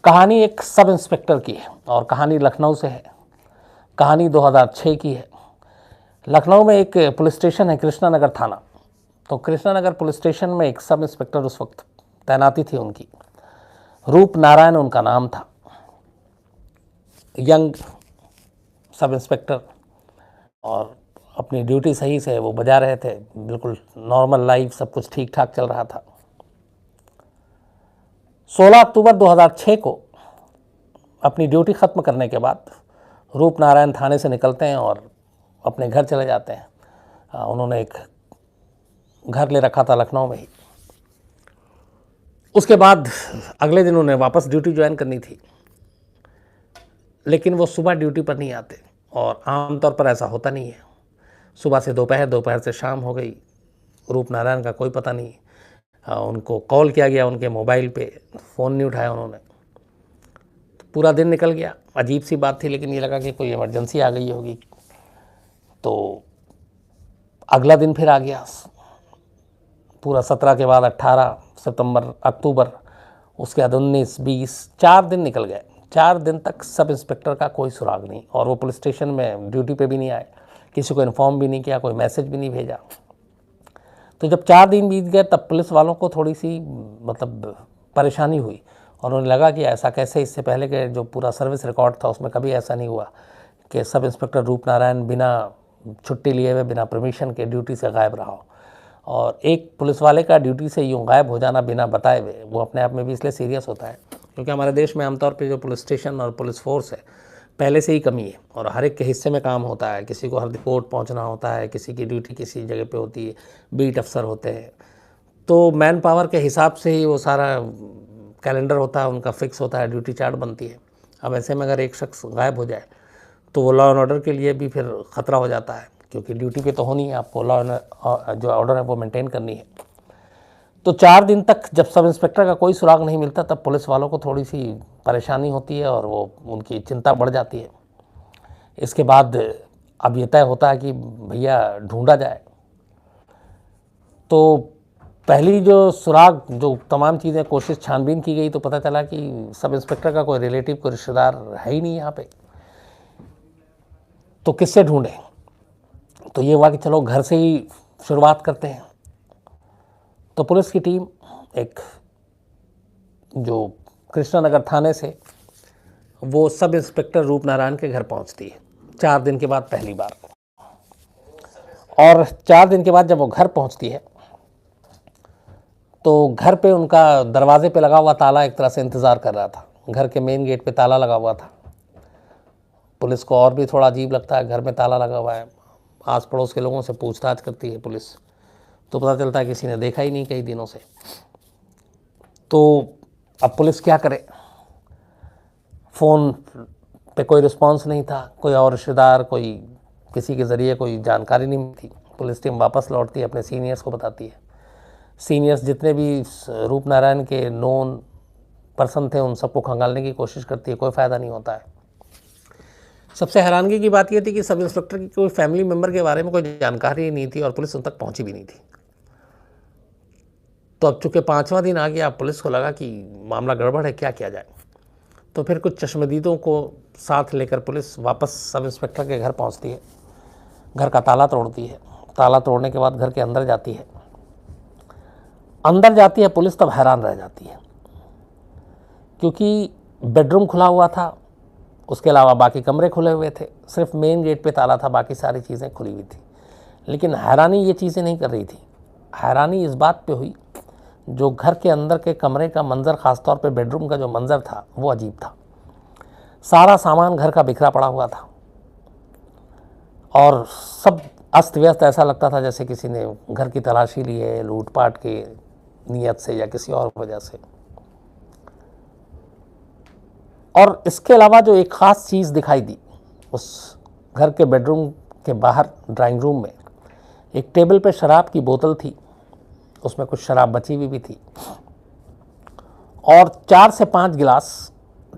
कहानी एक sub inspector की है और कहानी लखनऊ से है। कहानी 2006 की है। लखनऊ में एक पुलिस स्टेशन है, कृष्णा नगर थाना। तो कृष्णा नगर पुलिस स्टेशन में एक सब इंस्पेक्टर उस वक्त तैनाती थी उनकी। रूप नारायण उनका नाम था। यंग सब इंस्पेक्टर, और अपनी ड्यूटी सही से वो बजा रहे थे। बिल्कुल नॉर्मल लाइफ, सब कुछ ठीक ठाक चल रहा था। 16 अक्टूबर 2006 को अपनी ड्यूटी ख़त्म करने के बाद रूप नारायण थाने से निकलते हैं और अपने घर चले जाते हैं। उन्होंने एक घर ले रखा था लखनऊ में ही। उसके बाद अगले दिन उन्हें वापस ड्यूटी ज्वाइन करनी थी, लेकिन वो सुबह ड्यूटी पर नहीं आते और आमतौर पर ऐसा होता नहीं है। सुबह से दोपहर, दोपहर से शाम हो गई, रूप नारायण का कोई पता नहीं। उनको कॉल किया गया, उनके मोबाइल पे फ़ोन नहीं उठाया उन्होंने। तो पूरा दिन निकल गया। अजीब सी बात थी, लेकिन ये लगा कि कोई इमरजेंसी आ गई होगी। तो अगला दिन फिर आ गया। पूरा 17 के बाद 18 सितंबर, अक्टूबर, उसके बाद 19, 20, 4 दिन निकल गए। 4 दिन तक सब इंस्पेक्टर का कोई सुराग नहीं, और वो पुलिस स्टेशन में ड्यूटी पे भी नहीं आए, किसी को इन्फॉर्म भी नहीं किया, कोई मैसेज भी नहीं भेजा। तो जब 4 दिन बीत गए तब पुलिस वालों को थोड़ी सी परेशानी हुई, और उन्हें लगा कि ऐसा कैसे, इससे पहले के जो पूरा सर्विस रिकॉर्ड था उसमें कभी ऐसा नहीं हुआ कि सब इंस्पेक्टर रूप नारायण बिना छुट्टी लिए हुए, बिना परमिशन के ड्यूटी से गायब रहा हो। और एक पुलिस वाले का ड्यूटी से यूँ गायब हो जाना बिना बताए हुए, वो अपने आप में भी इसलिए सीरियस होता है क्योंकि हमारे देश में आमतौर पे जो पुलिस स्टेशन और पुलिस फोर्स है पहले से ही कमी है, और हर एक के हिस्से में काम होता है। किसी को हर रिपोर्ट पहुंचना होता है, किसी की ड्यूटी किसी जगह पे होती है, बीट अफसर होते हैं। तो मैन पावर के हिसाब से ही वो सारा कैलेंडर होता है, उनका फिक्स होता है, ड्यूटी चार्ट बनती है। अब ऐसे में अगर एक शख्स गायब हो जाए तो वो लॉ एंड ऑर्डर के लिए भी फिर ख़तरा हो जाता है, क्योंकि ड्यूटी पे तो होनी है, आपको लॉ एंड जो ऑर्डर है वो मेंटेन करनी है। तो 4 दिन तक जब सब इंस्पेक्टर का कोई सुराग नहीं मिलता तब पुलिस वालों को थोड़ी सी परेशानी होती है और वो उनकी चिंता बढ़ जाती है। इसके बाद अब ये तय होता है कि भैया ढूंढा जाए। तो पहली जो सुराग, जो तमाम चीज़ें कोशिश छानबीन की गई, तो पता चला कि सब इंस्पेक्टर का कोई रिलेटिव, कोई रिश्तेदार है ही नहीं यहाँ पे। तो किससे ढूंढें? तो ये हुआ कि चलो घर से ही शुरुआत करते हैं। तो पुलिस की टीम एक जो कृष्णा नगर थाने से वो सब इंस्पेक्टर रूप नारायण के घर पहुंचती है 4 दिन के बाद पहली बार। और 4 दिन के बाद जब वो घर पहुंचती है तो घर पे उनका दरवाजे पे लगा हुआ ताला एक तरह से इंतज़ार कर रहा था। घर के मेन गेट पे ताला लगा हुआ था। पुलिस को और भी थोड़ा अजीब लगता है, घर में ताला लगा हुआ है। आस पड़ोस के लोगों से पूछताछ करती है पुलिस, तो पता चलता है किसी ने देखा ही नहीं कई दिनों से। तो अब पुलिस क्या करे? फ़ोन पे कोई रिस्पांस नहीं था, कोई और रिश्तेदार, कोई किसी के ज़रिए कोई जानकारी नहीं मिलती। पुलिस टीम वापस लौटती है, अपने सीनियर्स को बताती है। सीनियर्स जितने भी रूप नारायण के नोन पर्सन थे उन सबको खंगालने की कोशिश करती है, कोई फ़ायदा नहीं होता है। सबसे हैरानगी की बात यह थी कि सब इंस्पेक्टर की कोई फैमिली मेम्बर के बारे में कोई जानकारी नहीं थी और पुलिस उन तक पहुंची भी नहीं थी। तो अब चूँकि 5वां दिन आ गया, पुलिस को लगा कि मामला गड़बड़ है, क्या किया जाए। तो फिर कुछ चश्मदीदों को साथ लेकर पुलिस वापस सब इंस्पेक्टर के घर पहुंचती है। घर का ताला तोड़ती है। ताला तोड़ने के बाद घर के अंदर जाती है। अंदर जाती है पुलिस, तब हैरान रह जाती है क्योंकि बेडरूम खुला हुआ था, उसके अलावा बाकी कमरे खुले हुए थे। सिर्फ मेन गेट पे ताला था, बाकी सारी चीज़ें खुली हुई थी। लेकिन हैरानी ये चीज़ें नहीं कर रही थी। हैरानी इस बात पे हुई, जो घर के अंदर के कमरे का मंजर, ख़ासतौर पे बेडरूम का जो मंजर था वो अजीब था। सारा सामान घर का बिखरा पड़ा हुआ था और सब अस्त व्यस्त, ऐसा लगता था जैसे किसी ने घर की तलाशी ली है लूटपाट के नियत से या किसी और वजह से। और इसके अलावा जो एक ख़ास चीज़ दिखाई दी, उस घर के बेडरूम के बाहर ड्राइंग रूम में एक टेबल पे शराब की बोतल थी, उसमें कुछ शराब बची हुई भी थी, और 4 से 5 गिलास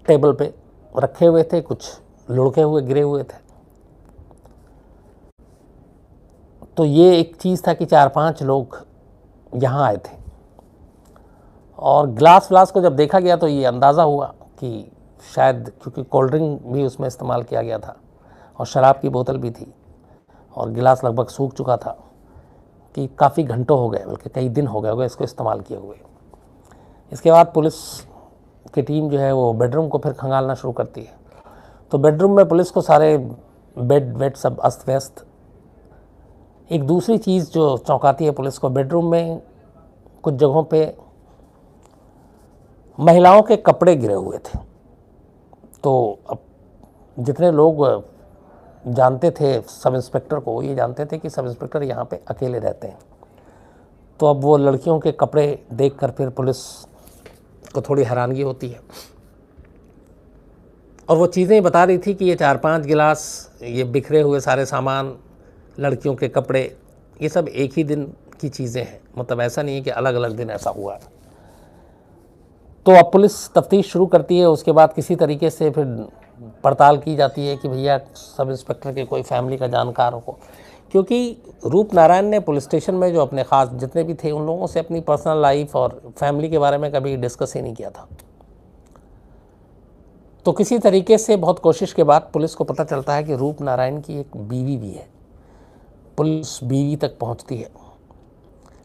टेबल पे रखे हुए थे, कुछ लुढ़के हुए गिरे हुए थे। तो ये एक चीज़ था कि 4-5 लोग यहाँ आए थे। और ग्लास व्लास को जब देखा गया तो ये अंदाज़ा हुआ कि शायद क्योंकि कोल्ड ड्रिंक भी उसमें इस्तेमाल किया गया था और शराब की बोतल भी थी और गिलास लगभग सूख चुका था कि काफ़ी घंटों हो गए, बल्कि कई दिन हो गए होंगे इसको इस्तेमाल किए हुए। इसके बाद पुलिस की टीम जो है वो बेडरूम को फिर खंगालना शुरू करती है। तो बेडरूम में पुलिस को सारे बेड वेड सब अस्त व्यस्त। एक दूसरी चीज़ जो चौंकाती है पुलिस को, बेडरूम में कुछ जगहों पे महिलाओं के कपड़े गिरे हुए थे। तो अब जितने लोग जानते थे सब इंस्पेक्टर को, ये जानते थे कि सब इंस्पेक्टर यहाँ पे अकेले रहते हैं। तो अब वो लड़कियों के कपड़े देखकर फिर पुलिस को थोड़ी हैरानगी होती है और वो चीज़ें बता रही थी कि ये 4-5 गिलास, ये बिखरे हुए सारे सामान, लड़कियों के कपड़े, ये सब एक ही दिन की चीज़ें हैं। मतलब ऐसा नहीं है कि अलग अलग दिन ऐसा हुआ है। तो अब पुलिस तफ्तीश शुरू करती है। उसके बाद किसी तरीके से फिर पड़ताल की जाती है कि भैया सब इंस्पेक्टर के कोई फैमिली का जानकार हो, क्योंकि रूप नारायण ने पुलिस स्टेशन में जो अपने ख़ास जितने भी थे उन लोगों से अपनी पर्सनल लाइफ और फैमिली के बारे में कभी डिस्कस ही नहीं किया था। तो किसी तरीके से बहुत कोशिश के बाद पुलिस को पता चलता है कि रूप नारायण की एक बीवी भी है। पुलिस बीवी तक पहुंचती है,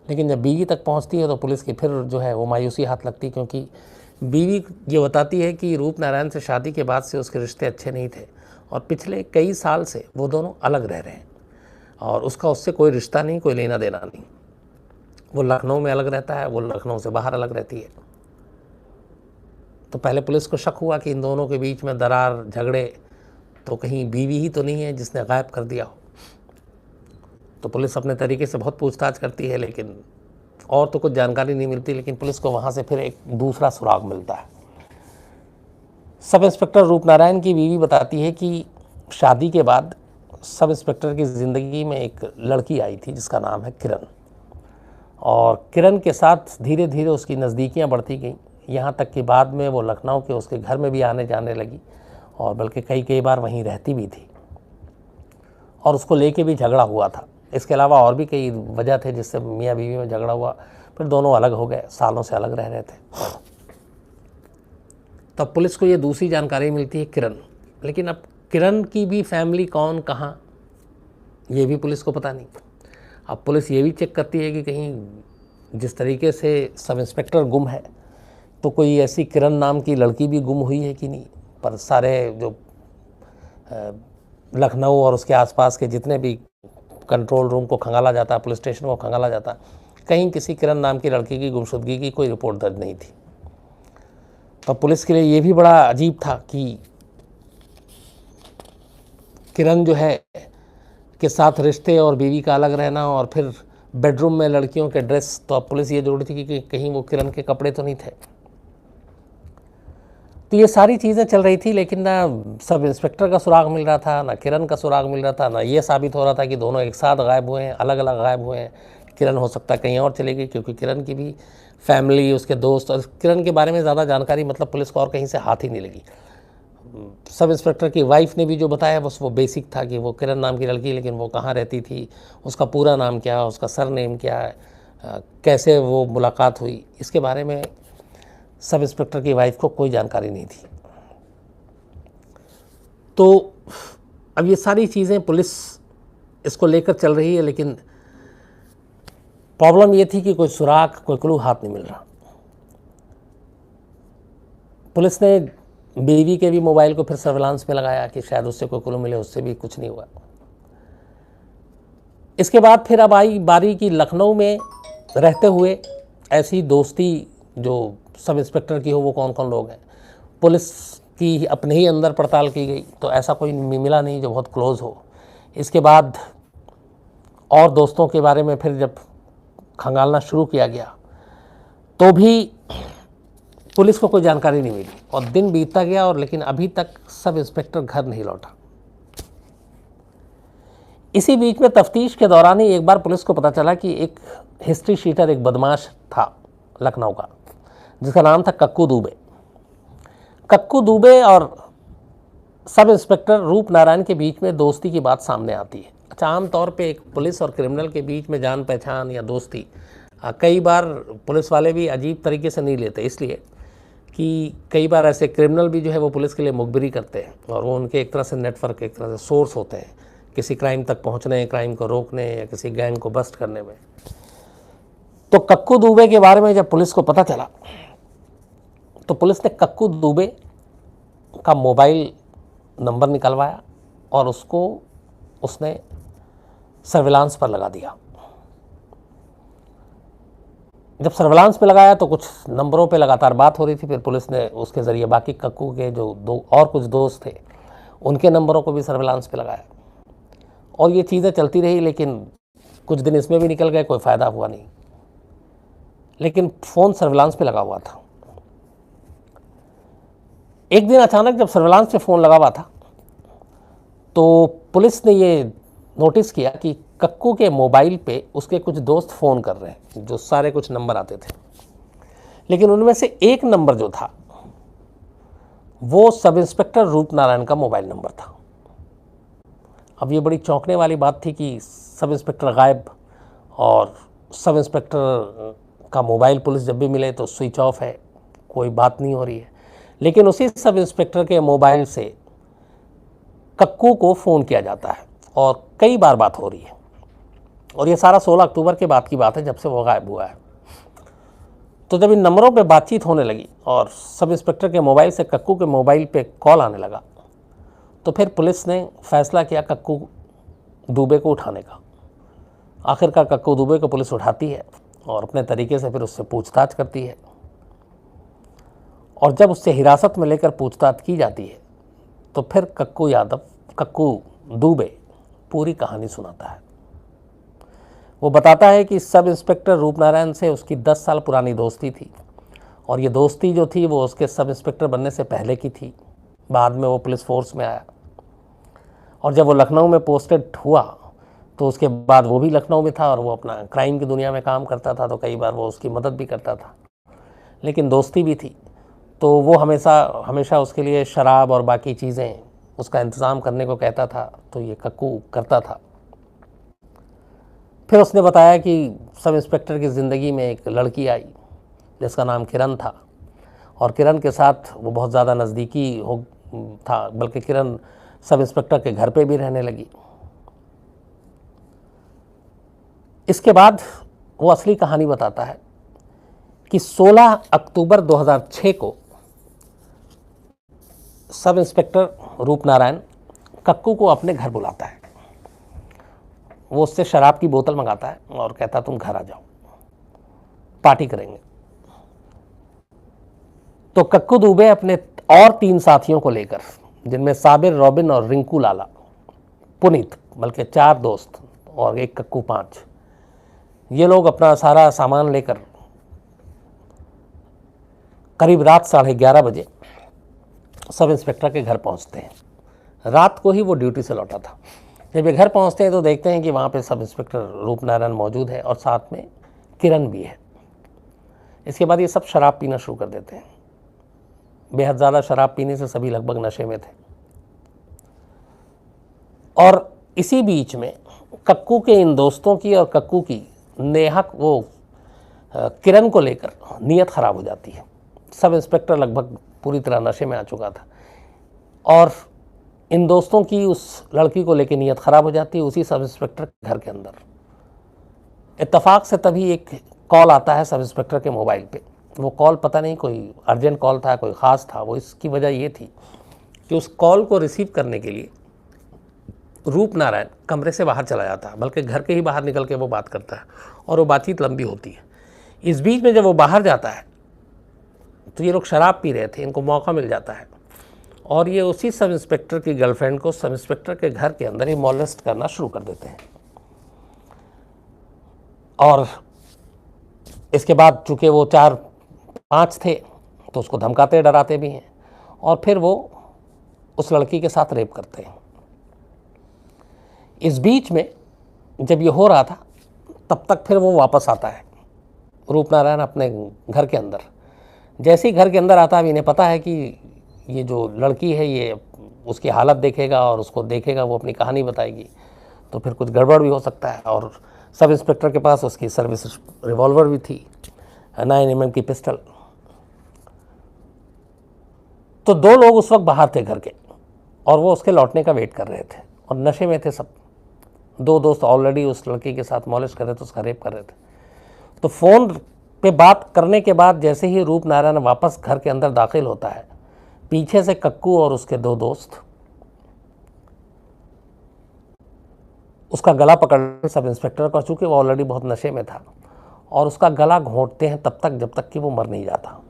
लेकिन जब बीवी तक पहुंचती है तो पुलिस की फिर जो है वो मायूसी हाथ लगती है, क्योंकि बीवी ये बताती है कि रूप नारायण से शादी के बाद से उसके रिश्ते अच्छे नहीं थे और पिछले कई साल से वो दोनों अलग रह रहे हैं और उसका उससे कोई रिश्ता नहीं, कोई लेना देना नहीं। वो लखनऊ में अलग रहता है, वो लखनऊ से बाहर अलग रहती है। तो पहले पुलिस को शक हुआ कि इन दोनों के बीच में दरार, झगड़े, तो कहीं बीवी ही तो नहीं है जिसने गायब कर दिया हो। तो पुलिस अपने तरीके से बहुत पूछताछ करती है, लेकिन और तो कुछ जानकारी नहीं मिलती। लेकिन पुलिस को वहाँ से फिर एक दूसरा सुराग मिलता है। सब इंस्पेक्टर रूप नारायण की बीवी बताती है कि शादी के बाद सब इंस्पेक्टर की ज़िंदगी में एक लड़की आई थी जिसका नाम है किरण, और किरण के साथ धीरे धीरे उसकी नज़दीकियाँ बढ़ती गईं, यहाँ तक कि बाद में वो लखनऊ के उसके घर में भी आने जाने लगी और बल्कि कई बार वहीं रहती भी थी और उसको लेके भी झगड़ा हुआ था। इसके अलावा और भी कई वजह थे जिससे मियाँ बीवी में झगड़ा हुआ, फिर दोनों अलग हो गए, सालों से अलग रह रहे थे। तब पुलिस को ये दूसरी जानकारी मिलती है किरण, लेकिन अब किरण की भी फैमिली कौन, कहाँ, ये भी पुलिस को पता नहीं। अब पुलिस ये भी चेक करती है कि कहीं जिस तरीके से सब इंस्पेक्टर गुम है तो कोई ऐसी किरण नाम की लड़की भी गुम हुई है कि नहीं। पर सारे जो लखनऊ और उसके आसपास के जितने भी कंट्रोल रूम को खंगाला जाता है, पुलिस स्टेशन को खंगाला जाता है, कहीं किसी किरण नाम की लड़की की गुमशुदगी की कोई रिपोर्ट दर्ज नहीं थी। तो पुलिस के लिए ये भी बड़ा अजीब था कि किरण जो है के साथ रिश्ते और बीवी का अलग रहना और फिर बेडरूम में लड़कियों के ड्रेस। तो अब पुलिस ये जोड़ रही थी कि कहीं वो किरण के कपड़े तो नहीं थे। तो ये सारी चीज़ें चल रही थी, लेकिन ना सब इंस्पेक्टर का सुराग मिल रहा था, ना किरण का सुराग मिल रहा था, ना ये साबित हो रहा था कि दोनों एक साथ गायब हुए हैं, अलग अलग गायब हुए हैं। किरण हो सकता है कहीं और चली गई, क्योंकि किरण की भी फैमिली, उसके दोस्त और किरण के बारे में ज़्यादा जानकारी मतलब पुलिस को और कहीं से हाथ ही नहीं लगी। सब इंस्पेक्टर की वाइफ ने भी जो बताया बस वो बेसिक था कि वो किरण नाम की लड़की, लेकिन वो कहाँ रहती थी, उसका पूरा नाम क्या है, उसका सरनेम क्या है, कैसे वो मुलाकात हुई, इसके बारे में सब इंस्पेक्टर की वाइफ को कोई जानकारी नहीं थी। तो अब ये सारी चीज़ें पुलिस इसको लेकर चल रही है, लेकिन प्रॉब्लम ये थी कि कोई सुराग, कोई क्लू हाथ नहीं मिल रहा। पुलिस ने बीवी के भी मोबाइल को फिर सर्विलांस में लगाया कि शायद उससे कोई क्लू मिले, उससे भी कुछ नहीं हुआ। इसके बाद फिर अब आई बारी की लखनऊ में रहते हुए ऐसी दोस्ती जो सब इंस्पेक्टर की हो, वो कौन कौन लोग हैं। पुलिस की अपने ही अंदर पड़ताल की गई तो ऐसा कोई मिला नहीं जो बहुत क्लोज़ हो। इसके बाद और दोस्तों के बारे में फिर जब खंगालना शुरू किया गया तो भी पुलिस को कोई जानकारी नहीं मिली और दिन बीतता गया, और लेकिन अभी तक सब इंस्पेक्टर घर नहीं लौटा। इसी बीच में तफ्तीश के दौरान ही एक बार पुलिस को पता चला कि एक हिस्ट्री शीटर, एक बदमाश था लखनऊ का, जिसका नाम था कक्कू दुबे। कक्कू दुबे और सब इंस्पेक्टर रूप नारायण के बीच में दोस्ती की बात सामने आती है। अच्छा, आम तौर पे एक पुलिस और क्रिमिनल के बीच में जान पहचान या दोस्ती कई बार पुलिस वाले भी अजीब तरीके से नहीं लेते, इसलिए कि कई बार ऐसे क्रिमिनल भी जो है वो पुलिस के लिए मुखबिरी करते हैं और वो उनके एक तरह से नेटवर्क, एक तरह से सोर्स होते हैं किसी क्राइम तक पहुंचने, क्राइम को रोकने या किसी गैंग को बस्ट करने में। तो कक्कू दुबे के बारे में जब पुलिस को पता चला तो पुलिस ने कक्कू दुबे का मोबाइल नंबर निकलवाया और उसने सर्विलांस पर लगा दिया। जब सर्विलांस पे लगाया तो कुछ नंबरों पे लगातार बात हो रही थी। फिर पुलिस ने उसके ज़रिए बाकी कक्कू के जो और कुछ दोस्त थे उनके नंबरों को भी सर्विलांस पे लगाया और ये चीज़ें चलती रही। लेकिन कुछ दिन इसमें भी निकल गए, कोई फ़ायदा हुआ नहीं। लेकिन फ़ोन सर्विलांस पे लगा हुआ था। एक दिन अचानक जब सर्विलांस पे फ़ोन लगा हुआ था तो पुलिस ने ये नोटिस किया कि कक्कू के मोबाइल पे उसके कुछ दोस्त फ़ोन कर रहे हैं, जो सारे कुछ नंबर आते थे। लेकिन उनमें से एक नंबर जो था वो सब इंस्पेक्टर रूपनारायण का मोबाइल नंबर था। अब ये बड़ी चौंकने वाली बात थी कि सब इंस्पेक्टर गायब और सब इंस्पेक्टर का मोबाइल पुलिस जब भी मिले तो स्विच ऑफ है, कोई बात नहीं हो रही है। लेकिन उसी सब इंस्पेक्टर के मोबाइल से कक्कू को फ़ोन किया जाता है और कई बार बात हो रही है। और ये सारा 16 अक्टूबर के बाद की बात है, जब से वो गायब हुआ है। तो जब इन नंबरों पे बातचीत होने लगी और सब इंस्पेक्टर के मोबाइल से कक्कू के मोबाइल पे कॉल आने लगा तो फिर पुलिस ने फैसला किया कक्कू दुबे को उठाने का। आखिरकार कक्कू दुबे को पुलिस उठाती है और अपने तरीके से फिर उससे पूछताछ करती है। और जब उससे हिरासत में लेकर पूछताछ की जाती है तो फिर कक्कू दुबे पूरी कहानी सुनाता है। वो बताता है कि सब इंस्पेक्टर रूपनारायण से उसकी 10 साल पुरानी दोस्ती थी और ये दोस्ती जो थी वो उसके सब इंस्पेक्टर बनने से पहले की थी। बाद में वो पुलिस फोर्स में आया और जब वो लखनऊ में पोस्टेड हुआ तो उसके बाद वो भी लखनऊ में था और वो अपना क्राइम की दुनिया में काम करता था। तो कई बार वो उसकी मदद भी करता था, लेकिन दोस्ती भी थी। तो वो हमेशा उसके लिए शराब और बाकी चीज़ें उसका इंतज़ाम करने को कहता था, तो ये कक्कू करता था। फिर उसने बताया कि सब इंस्पेक्टर की ज़िंदगी में एक लड़की आई जिसका नाम किरण था और किरण के साथ वो बहुत ज़्यादा नज़दीकी था, बल्कि किरण सब इंस्पेक्टर के घर पे भी रहने लगी। इसके बाद वो असली कहानी बताता है कि 16 अक्टूबर 2006 को सब इंस्पेक्टर रूपनारायण कक्कू को अपने घर बुलाता है। वो उससे शराब की बोतल मंगाता है और कहता तुम घर आ जाओ, पार्टी करेंगे। तो कक्कू दुबे अपने और 3 साथियों को लेकर, जिनमें साबिर, रॉबिन और रिंकू लाला, पुनीत, बल्कि 4 दोस्त और एक कक्कू 5, ये लोग अपना सारा सामान लेकर करीब रात 11:30 बजे सब इंस्पेक्टर के घर पहुंचते हैं। रात को ही वो ड्यूटी से लौटा था। जब ये घर पहुंचते हैं तो देखते हैं कि वहाँ पे सब इंस्पेक्टर रूपनारायण मौजूद है और साथ में किरण भी है। इसके बाद ये सब शराब पीना शुरू कर देते हैं। बेहद ज़्यादा शराब पीने से सभी लगभग नशे में थे। और इसी बीच में कक्कू के इन दोस्तों की और कक्कू की नेहा वो किरण को लेकर नीयत ख़राब हो जाती है। सब इंस्पेक्टर लगभग पूरी तरह नशे में आ चुका था और इन दोस्तों की उस लड़की को लेकर नीयत ख़राब हो जाती है उसी सब इंस्पेक्टर के घर के अंदर। इत्तेफाक से तभी एक कॉल आता है सब इंस्पेक्टर के मोबाइल पे। वो कॉल पता नहीं कोई अर्जेंट कॉल था, कोई ख़ास था। वो इसकी वजह ये थी कि उस कॉल को रिसीव करने के लिए रूपनारायण कमरे से बाहर चला जाता है, बल्कि घर के ही बाहर निकल के वो बात करता है और वो बातचीत लंबी होती है। इस बीच में जब वो बाहर जाता है तो ये लोग शराब पी रहे थे, इनको मौका मिल जाता है और ये उसी सब इंस्पेक्टर की गर्लफ्रेंड को सब इंस्पेक्टर के घर के अंदर ही मॉलेस्ट करना शुरू कर देते हैं। और इसके बाद चूँकि वो 4-5 थे तो उसको धमकाते डराते भी हैं और फिर वो उस लड़की के साथ रेप करते हैं। इस बीच में जब ये हो रहा था तब तक फिर वो वापस आता है रूपनारायण अपने घर के अंदर। जैसे ही घर के अंदर आता है, इन्हें पता है कि ये जो लड़की है ये उसकी हालत देखेगा और उसको देखेगा, वो अपनी कहानी बताएगी, तो फिर कुछ गड़बड़ भी हो सकता है। और सब इंस्पेक्टर के पास उसकी सर्विस रिवॉल्वर भी थी, 9mm की पिस्टल। तो 2 लोग उस वक्त बाहर थे घर के और वो उसके लौटने का वेट कर रहे थे और नशे में थे सब। 2 दोस्त ऑलरेडी उस लड़की के साथ मॉलिश कर रहे थे, उसका रेप कर रहे थे। तो फ़ोन पे बात करने के बाद जैसे ही रूप नारायण वापस घर के अंदर दाखिल होता है, पीछे से कक्कू और उसके 2 दोस्त उसका गला पकड़ सब इंस्पेक्टर का, चूँकि वो ऑलरेडी बहुत नशे में था, और उसका गला घोंटते हैं तब तक जब तक कि वो मर नहीं जाता।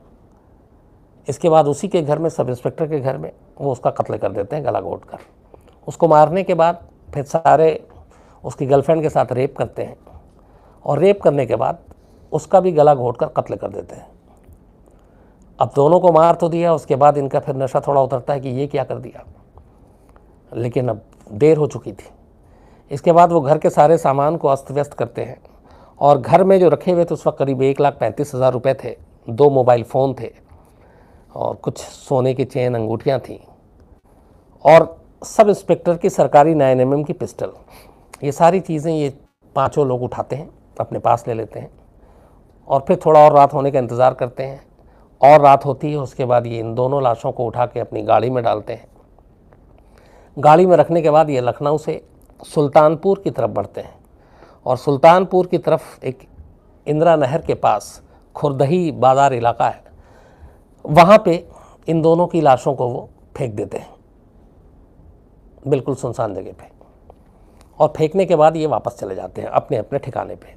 इसके बाद उसी के घर में, सब इंस्पेक्टर के घर में, वो उसका कत्ल कर देते हैं गला घोंट कर। उसको मारने के बाद फिर सारे उसकी गर्लफ्रेंड के साथ रेप करते हैं और रेप करने के बाद उसका भी गला घोंट कर कत्ल कर देते हैं। अब दोनों को मार तो दिया, उसके बाद इनका फिर नशा थोड़ा उतरता है कि ये क्या कर दिया, लेकिन अब देर हो चुकी थी। इसके बाद वो घर के सारे सामान को अस्त व्यस्त करते हैं और घर में जो रखे हुए थे उस वक्त करीब 1,35,000 रुपये थे, 2 मोबाइल फ़ोन थे और कुछ सोने की चेन अंगूठियाँ थीं और सब इंस्पेक्टर की सरकारी 9mm की पिस्टल, ये सारी चीज़ें ये 5 लोग उठाते हैं, अपने पास ले लेते हैं और फिर थोड़ा और रात होने का इंतज़ार करते हैं। और रात होती है, उसके बाद ये इन दोनों लाशों को उठा के अपनी गाड़ी में डालते हैं। गाड़ी में रखने के बाद ये लखनऊ से सुल्तानपुर की तरफ बढ़ते हैं और सुल्तानपुर की तरफ एक इंदिरा नहर के पास खुरदही बाज़ार इलाका है, वहाँ पे इन दोनों की लाशों को वो फेंक देते हैं, बिल्कुल सुनसान जगह पे। और फेंकने के बाद ये वापस चले जाते हैं अपने अपने ठिकाने पे।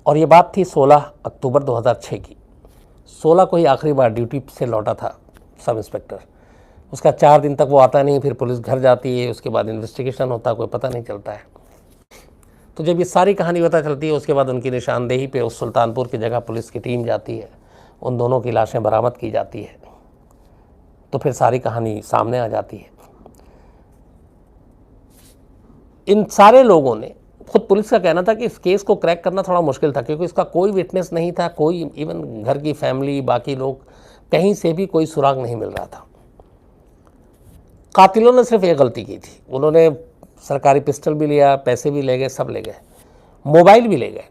और ये बात थी 16 अक्टूबर 2006 की। 16 को ही आखिरी बार ड्यूटी से लौटा था सब इंस्पेक्टर। उसका 4 दिन तक वो आता नहीं, फिर पुलिस घर जाती है, उसके बाद इन्वेस्टिगेशन होता है, कोई पता नहीं चलता है। तो जब ये सारी कहानी पता चलती है, उसके बाद उनकी निशानदेही पे उस सुल्तानपुर की जगह पुलिस की टीम जाती है, उन दोनों की लाशें बरामद की जाती है, तो फिर सारी कहानी सामने आ जाती है। इन सारे लोगों ने, खुद पुलिस का कहना था कि इस केस को क्रैक करना थोड़ा मुश्किल था क्योंकि इसका कोई विटनेस नहीं था, कोई इवन घर की फैमिली, बाकी लोग, कहीं से भी कोई सुराग नहीं मिल रहा था। कातिलों ने सिर्फ एक गलती की थी, उन्होंने सरकारी पिस्टल भी लिया, पैसे भी ले गए, सब ले गए, मोबाइल भी ले गए।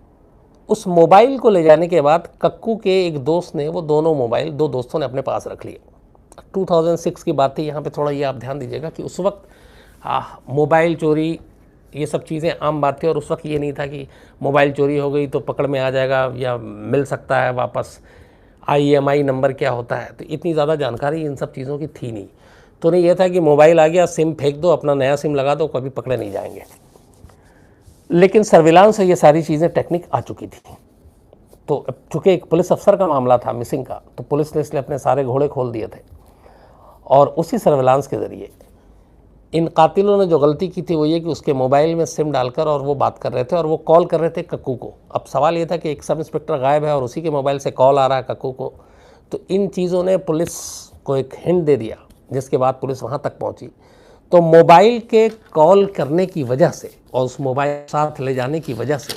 उस मोबाइल को ले जाने के बाद कक्कू के एक दोस्त ने वो दोनों मोबाइल 2 दोस्तों ने अपने पास रख लिए। 2006 की बात थी, यहाँ पे थोड़ा ये आप ध्यान दीजिएगा कि उस वक्त मोबाइल चोरी ये सब चीज़ें आम बात थी और उस वक्त ये नहीं था कि मोबाइल चोरी हो गई तो पकड़ में आ जाएगा या मिल सकता है वापस, IMI नंबर क्या होता है, तो इतनी ज़्यादा जानकारी इन सब चीज़ों की थी नहीं। तो नहीं ये था कि मोबाइल आ गया, सिम फेंक दो, अपना नया सिम लगा दो, कभी पकड़े नहीं जाएंगे। लेकिन सर्विलांस से ये सारी चीज़ें टेक्निक आ चुकी थी। तो चूँकि एक पुलिस अफसर का मामला था मिसिंग का, तो पुलिस ने इसलिए अपने सारे घोड़े खोल दिए थे और उसी सर्विलांस के ज़रिए इन कातिलों ने जो गलती की थी वो ये कि उसके मोबाइल में सिम डालकर और वो बात कर रहे थे और वो कॉल कर रहे थे कक्कू को। अब सवाल ये था कि एक सब इंस्पेक्टर गायब है और उसी के मोबाइल से कॉल आ रहा है कक्कू को, तो इन चीज़ों ने पुलिस को एक हिंट दे दिया, जिसके बाद पुलिस वहाँ तक पहुँची। तो मोबाइल के कॉल करने की वजह से और उस मोबाइल साथ ले जाने की वजह से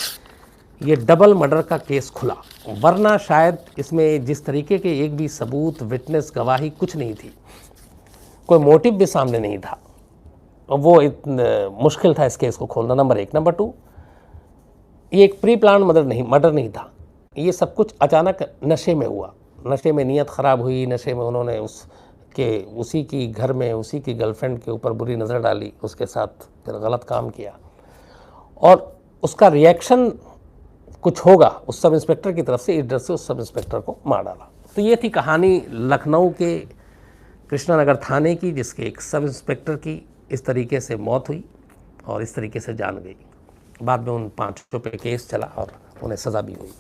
ये डबल मर्डर का केस खुला, वरना शायद इसमें जिस तरीके के एक भी सबूत, विटनेस, गवाही कुछ नहीं थी, कोई मोटिव भी सामने नहीं था, वो मुश्किल था इस केस को खोलना, नंबर 1। नंबर 2, ये एक प्री प्लान मर्डर नहीं था, ये सब कुछ अचानक नशे में हुआ, नशे में नीयत ख़राब हुई, नशे में उन्होंने उसी की घर में उसी की गर्लफ्रेंड के ऊपर बुरी नज़र डाली, उसके साथ फिर गलत काम किया और उसका रिएक्शन कुछ होगा उस सब इंस्पेक्टर की तरफ से, इस डर से उस सब इंस्पेक्टर को मार डाला। तो ये थी कहानी लखनऊ के कृष्णानगर थाने की, जिसके एक सब इंस्पेक्टर की इस तरीके से मौत हुई और इस तरीके से जान गई। बाद में उन 5 पे केस चला और उन्हें सज़ा भी हुई।